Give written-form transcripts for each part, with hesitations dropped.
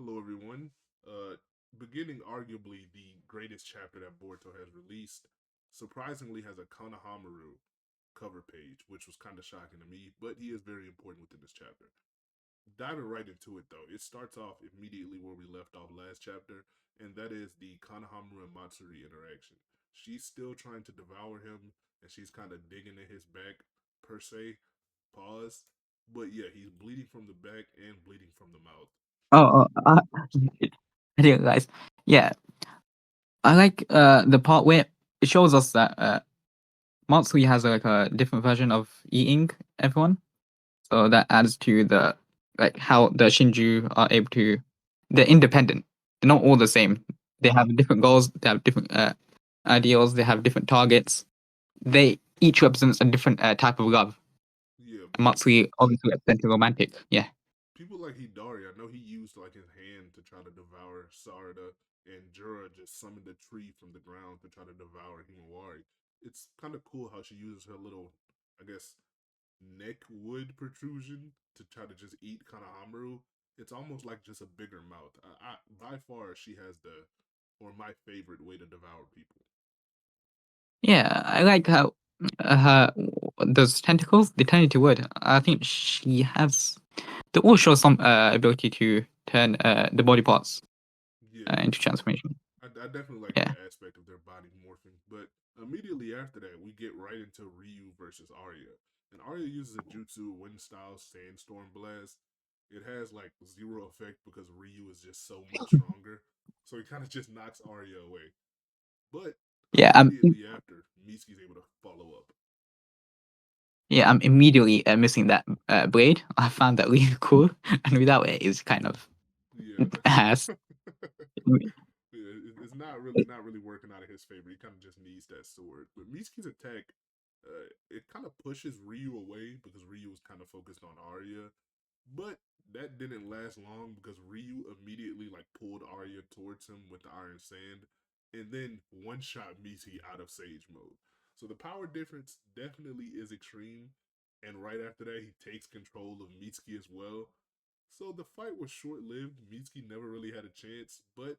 Hello, everyone. Uh, Beginning arguably the greatest chapter that Boruto has released, surprisingly has a Konohamaru cover page, which was kind of shocking to me, but he is very important within this chapter. Diving right into it, though, it starts off immediately where we left off last chapter, and that is the Konohamaru and Matsuri interaction. She's still trying to devour him, and she's kind of digging in his back, per se. Pause. But yeah, he's bleeding from the back and bleeding from the mouth. I didn't realize. Yeah, I like the part where it shows us that Matsui has like a different version of eating everyone, so that adds to the like how the Shinju are able to. They're independent. They're not all the same. They have different goals. They have different ideals. They have different targets. They each represents a different type of love. Yeah, but Matsui obviously represents romantic. Yeah, people like Hidari, I know he used like his hand to try to devour Sarada, and Jura just summoned a tree from the ground to try to devour Himawari. It's kind of cool how she uses her little, I guess, neck wood protrusion to try to just eat Kanahamaru. It's almost like just a bigger mouth. By far, she has the, or my favorite way to devour people. yeah. I like how her those tentacles they turn into wood. I think she has. They all show some ability to turn the body parts Yeah, into transformation. I definitely like Yeah. that aspect of their body morphing. But immediately after that, we get right into Ryu versus Arya. And Arya uses a jutsu wind style sandstorm blast. It has like zero effect because Ryu is just so much stronger. So he kind of just knocks Arya away. But Yeah, immediately after, Mitsuki's able to follow up. I'm immediately missing that blade. I found that really cool, and without it, it's kind of Yeah. ass. Yeah, it's not really working out of his favor. He kind of just needs that sword. But Mitsuki's attack, it kind of pushes Ryu away because Ryu was kind of focused on Arya. But that didn't last long because Ryu immediately like pulled Arya towards him with the Iron Sand, and then one shot Mitsuki out of Sage mode. So the power difference definitely is extreme. And right after that, he takes control of Mitsuki as well. So the fight was short lived. Mitsuki never really had a chance, but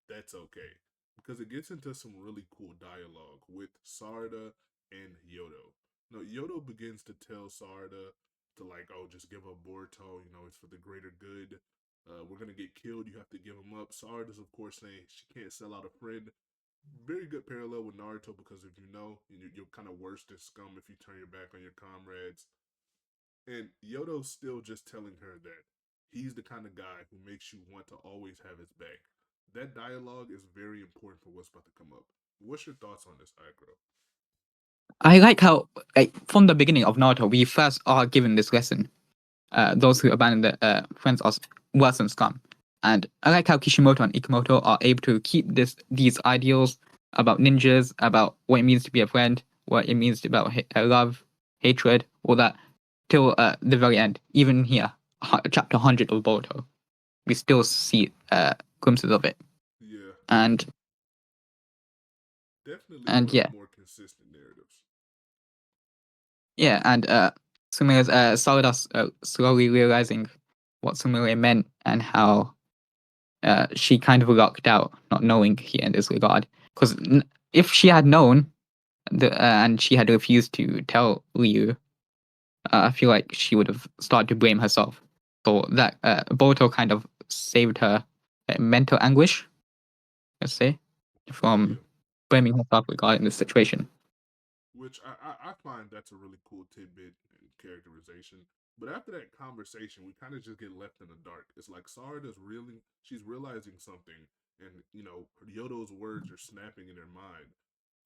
that's okay because it gets into some really cool dialogue with Sarada and Yodo. Now, Yodo begins to tell Sarada to like, oh, just give up Boruto. You know, it's for the greater good. We're gonna get killed. You have to give him up. Sarada's of course saying she can't sell out a friend. Very good parallel with Naruto because if you know, you're kind of worse than scum if you turn your back on your comrades. And Yodo's still just telling her that he's the kind of guy who makes you want to always have his back. That dialogue is very important for what's about to come up. What's your thoughts on this, Acro? I like how, like, from the beginning of Naruto, we first are given this lesson. Those who abandon their friends are worse than scum. And I like how Kishimoto and Ikamoto are able to keep these ideals about ninjas, about what it means to be a friend, what it means about love, hatred, all that, till the very end. Even here, chapter 100 of Boruto, we still see glimpses of it. Yeah, And definitely and one of the yeah, more consistent narratives. yeah, and Sumire's Stardust slowly realizing what Sumire meant and how she kind of lucked out not knowing he ended his regard. Because if she had known and she had refused to tell Ryu, I feel like she would have started to blame herself. So that Boruto kind of saved her mental anguish, let's say, from Yeah, blaming herself regarding this situation. which I find that's a really cool tidbit and characterization. But after that conversation, we kind of just get left in the dark. It's like Sarada's really, she's realizing something, and Yodo's words are snapping in her mind.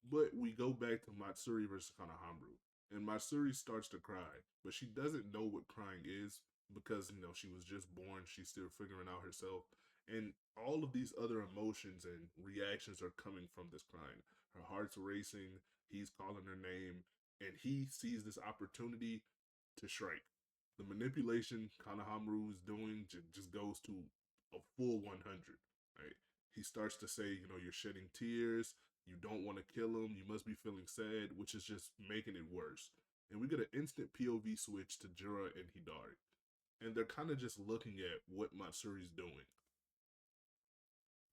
But we go back to Matsuri versus Kanohamaru, and Matsuri starts to cry, but she doesn't know what crying is because she was just born. She's still figuring out herself, and all of these other emotions and reactions are coming from this crying. Her heart's racing. He's calling her name, and he sees this opportunity to strike. The manipulation Kanohamaru is doing just goes to a full 100. Right? He starts to say, you're shedding tears. You don't want to kill him. You must be feeling sad, which is just making it worse. And we get an instant POV switch to Jura and Hidari. And they're kind of just looking at what Matsuri's doing.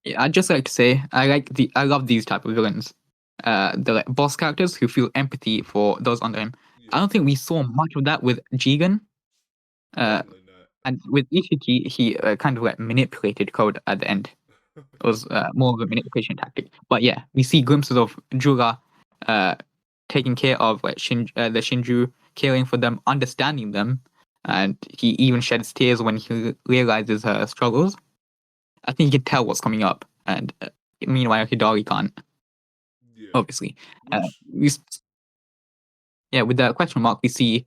Yeah, I'd just like to say I love these type of villains. The like, boss characters who feel empathy for those under him. I Yeah, don't think we saw much of that with Jigen. Uh, definitely not. and with Ishiki, he kind of like manipulated code at the end. It was more of a manipulation tactic. But yeah, we see glimpses of Jura uh, taking care of like the Shinju, caring for them, understanding them, and he even sheds tears when he realizes her struggles. I think he can tell what's coming up, and meanwhile Hidari can't. Yeah, Obviously, uh, which we, s- yeah, with the question mark, we see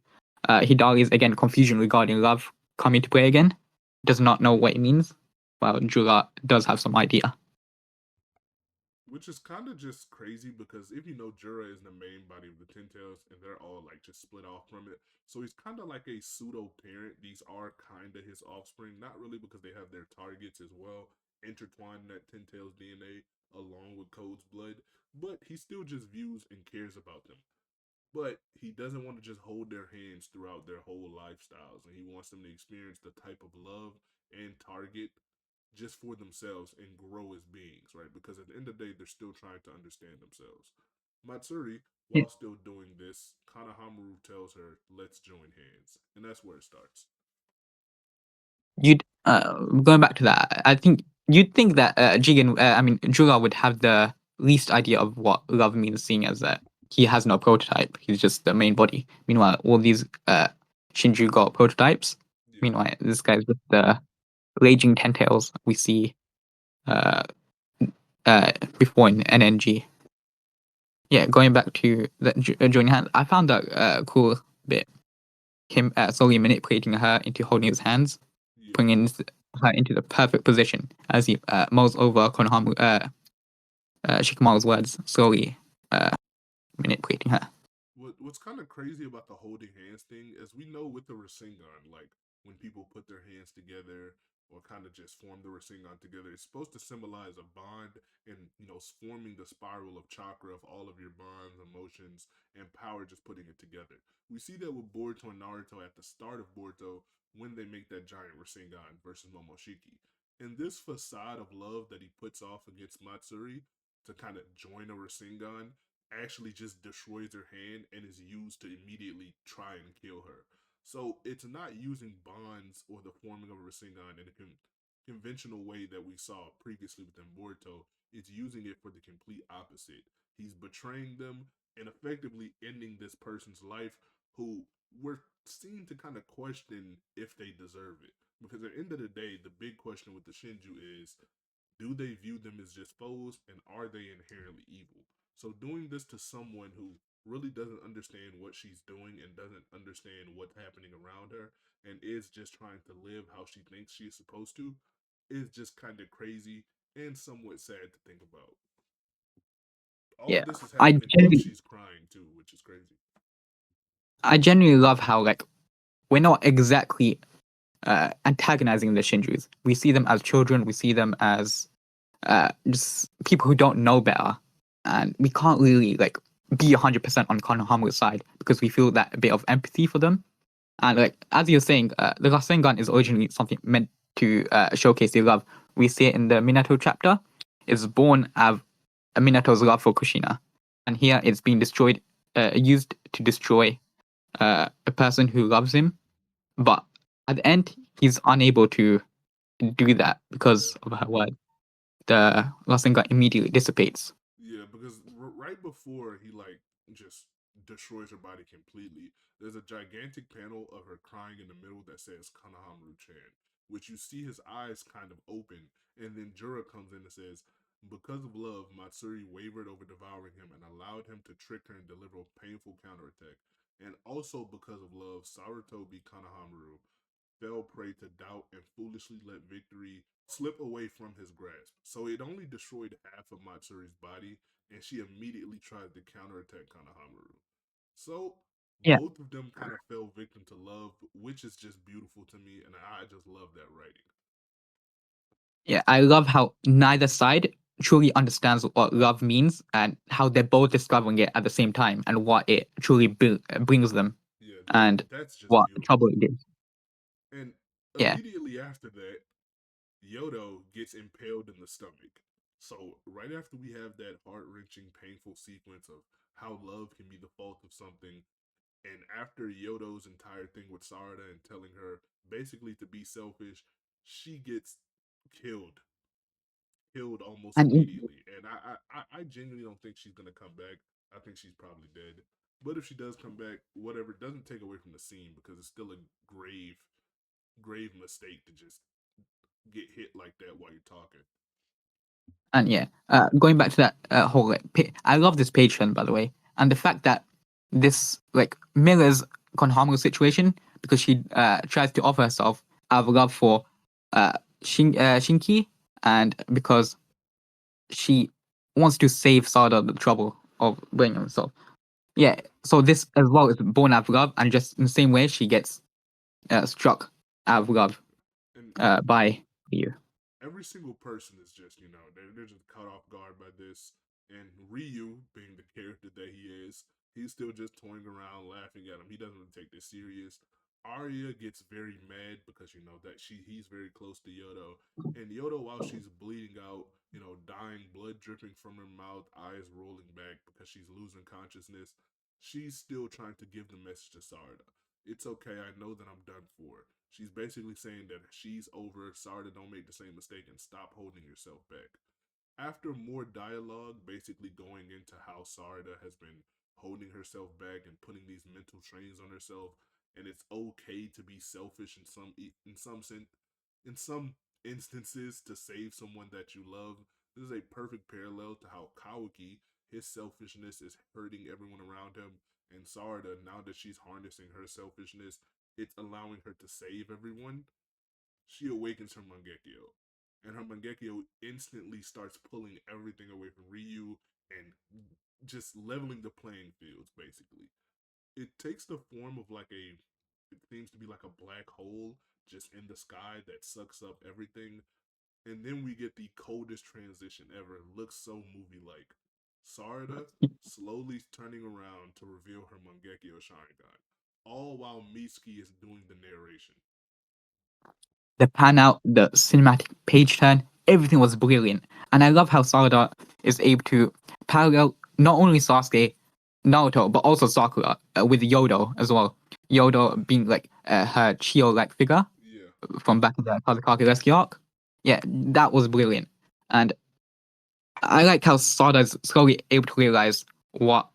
Hidari's again confusion regarding love come into play again. Does not know what it means, while Jura does have some idea. which is kind of just crazy because if you know Jura is the main body of the Ten Tails and they're all like just split off from it, so he's kind of like a pseudo parent. These are kind of his offspring, not really because they have their targets as well intertwined in that Ten Tails DNA along with Code's blood, but he still just views and cares about them. But he doesn't want to just hold their hands throughout their whole lifestyles, and he wants them to experience the type of love and target just for themselves and grow as beings, right? Because at the end of the day, they're still trying to understand themselves. Matsuri, while still doing this, Kanahamaru tells her, let's join hands. And that's where it starts. You'd going back to that. I think you'd think that Jigen, I mean Jura, would have the least idea of what love means, seeing as that he has no prototype. He's just the main body. Meanwhile, all these Shinju got prototypes. Yeah. Meanwhile, this guy's with the raging tentails we see uh, before in NNG. Yeah, going back to the joining hands, I found that cool bit. Him slowly manipulating her into holding his hands, Yeah. bringing her into the perfect position as he mulls over Konohamaru, Shikamaru's words, slowly uh, manipulating her. What's kind of crazy about the holding hands thing is we know with the Rasengan, like when people put their hands together or kind of just form the Rasengan together, it's supposed to symbolize a bond and forming the spiral of chakra of all of your bonds, emotions, and power, just putting it together. We see that with Boruto and Naruto at the start of Boruto when they make that giant Rasengan versus Momoshiki. And this facade of love that he puts off against Matsuri to kind of join a Rasengan actually just destroys her hand and is used to immediately try and kill her. So it's not using bonds or the forming of a Rasengan in a conventional way that we saw previously within Boruto. It's using it for the complete opposite. He's betraying them and effectively ending this person's life who we're seen to kind of question if they deserve it. Because at the end of the day, the big question with the Shinju is, do they view them as just foes and are they inherently evil? So doing this to someone who really doesn't understand what she's doing and doesn't understand what's happening around her and is just trying to live how she thinks she's supposed to is just kind of crazy and somewhat sad to think about. All Yeah, of this is I happening while genuinely, she's crying too, which is crazy. I genuinely love how like we're not exactly antagonizing the Shinjus. We see them as children. We see them as just people who don't know better, and we can't really like be 100% on Konohamaru's side because we feel that a bit of empathy for them. And like as you're saying, the Rasengan is originally something meant to showcase their love. We see it in the Minato chapter. It's born of Minato's love for Kushina, and here it's being destroyed, used to destroy a person who loves him. But at the end, he's unable to do that because Yeah. of her word. The Rasengan immediately dissipates. Yeah, because right before he like just destroys her body completely, there's a gigantic panel of her crying in the middle that says Kanahamaru-chan, which you see his eyes kind of open, and then Jura comes in and says, because of love, Matsuri wavered over devouring him and allowed him to trick her and deliver a painful counterattack. And also because of love, Sarutobi Kanahamaru fell prey to doubt and foolishly let victory slip away from his grasp. So it only destroyed half of Matsuri's body, and she immediately tried to counterattack Kanahamaru. So Yeah, both of them kind of fell victim to love, which is just beautiful to me, and I just love that writing. yeah. I love how neither side truly understands what love means and how they're both discovering it at the same time and what it truly brings them Yeah, and that's just what beautiful. trouble it gives. And Yeah, immediately after that, Yodo gets impaled in the stomach. So right after we have that heart wrenching, painful sequence of how love can be the fault of something, and after Yodo's entire thing with Sarada and telling her basically to be selfish, she gets killed, killed almost And immediately. And I genuinely don't think she's gonna come back. I think she's probably dead. But if she does come back, whatever, doesn't take away from the scene because it's still a grave, grave mistake to just get hit like that while you're talking. And yeah, going back to that whole like, I love this page turn by the way, and the fact that this like mirrors Konohama's situation because she tries to offer herself out of love for Shinki, and because she wants to save Sada the trouble of bringing himself. Yeah, so this as well is born out of love, and just in the same way she gets struck out of love And by you. every single person is just, they're just caught off guard by this. And Ryu, being the character that he is, he's still just toying around, laughing at him. He doesn't really take this serious. Arya gets very mad because that he's very close to Yodo, and Yodo, while she's bleeding out, dying, blood dripping from her mouth, eyes rolling back because she's losing consciousness, she's still trying to give the message to Sarda. It's okay. I know that I'm done for. She's basically saying that she's over. Sarda, don't make the same mistake and stop holding yourself back. After more dialogue, basically going into how Sarda has been holding herself back and putting these mental strains on herself, and it's okay to be selfish in some instances to save someone that you love. This is a perfect parallel to how Kawaki, his selfishness is hurting everyone around him, and Sarda, now that she's harnessing her selfishness, it's allowing her to save everyone. She awakens her Mangekyo, and her Mangekyo instantly starts pulling everything away from Ryu and just leveling the playing fields, basically. It takes the form of it seems to be like a black hole just in the sky that sucks up everything. And then we get the coldest transition ever. It looks so movie like. Sarada slowly turning around to reveal her Mangekyo Sharingan, all while Mitsuki is doing the narration. The pan out, the cinematic page turn, everything was brilliant. And I love how Sarada is able to parallel not only Sasuke, Naruto, but also Sakura with Yodo as well. Yodo being like her Chio-like figure Yeah. from back in the Kazakage Rescue arc. Yeah, that was brilliant. And I like how Sarada's slowly able to realize what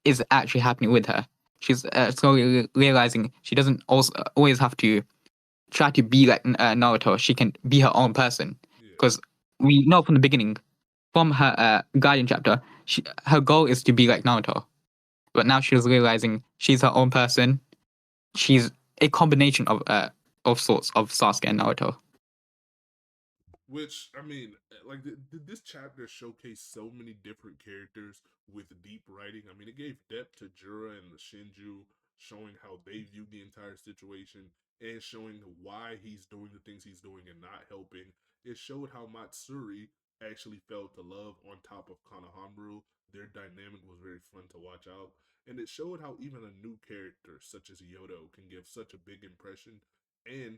is actually happening with her. She's slowly realizing she doesn't also always have to try to be like Naruto. She can be her own person Yeah. because we know from the beginning, from her Guardian chapter, her goal is to be like Naruto. But now she's realizing she's her own person. She's a combination of sorts of Sasuke and Naruto. Which I mean, this chapter showcased so many different characters with deep writing. I mean, it gave depth to Jura and the Shinju, showing how they view the entire situation and showing why he's doing the things he's doing and not helping. It showed how Matsuri actually felt the love on top of Konohamaru. Their dynamic was very fun to watch out, and it showed how even a new character such as Yodo can give such a big impression and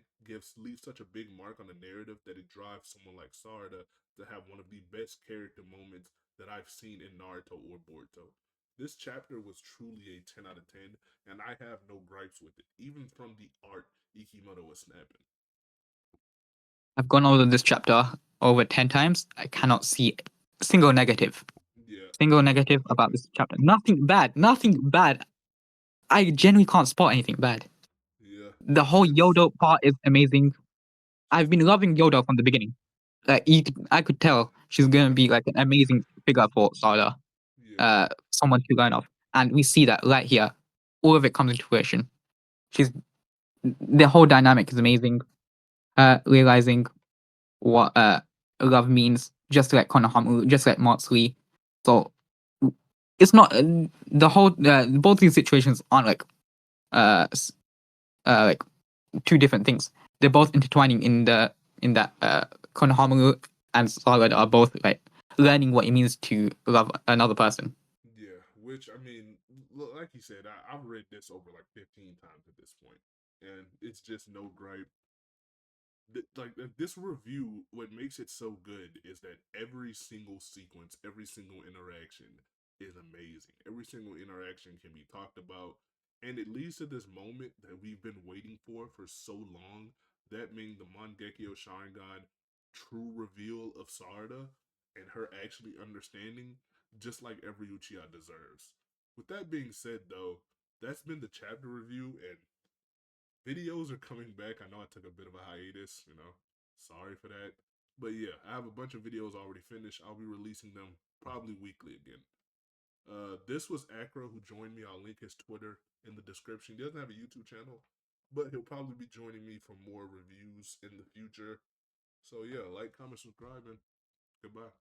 leaves such a big mark on the narrative that it drives someone like Sarada to have one of the best character moments that I've seen in Naruto or Boruto. This chapter was truly a 10 out of 10, and I have no gripes with it. Even from the art, Ikimoto was snapping. I've gone over this chapter over 10 times. I cannot see a single negative. Yeah, Single negative about this chapter. Nothing bad. Nothing bad. I genuinely can't spot anything bad. yeah. The whole Yodo part is amazing. I've been loving Yodo from the beginning. I could tell she's gonna be like an amazing figure for Sada, Yeah. someone to learn off, and we see that right here. All of it comes into fruition. She's the whole dynamic is amazing. Realizing what love means, just like Konohamaru, just like Matsuri. So it's not the whole. Both these situations aren't uh, s- like two different things. They're both intertwining in that Konohamaru and Saga are both like learning what it means to love another person. Yeah, which I mean, like you said, I've read this over like 15 times at this point, and it's just no gripe. This review, what makes it so good is that every single sequence, every single interaction is amazing. Every single interaction can be talked about, and it leads to this moment that we've been waiting for so long. That being the Mangekyo Sharingan true reveal of Sarada and her actually understanding, just like every Uchiha deserves. With that being said, though, that's been the chapter review, and videos are coming back. I know I took a bit of a hiatus, sorry for that. But yeah, I have a bunch of videos already finished. I'll be releasing them probably weekly again. This was Acra, who joined me. I'll link his Twitter in the description. He doesn't have a YouTube channel, but he'll probably be joining me for more reviews in the future. So yeah, like, comment, subscribe, and goodbye.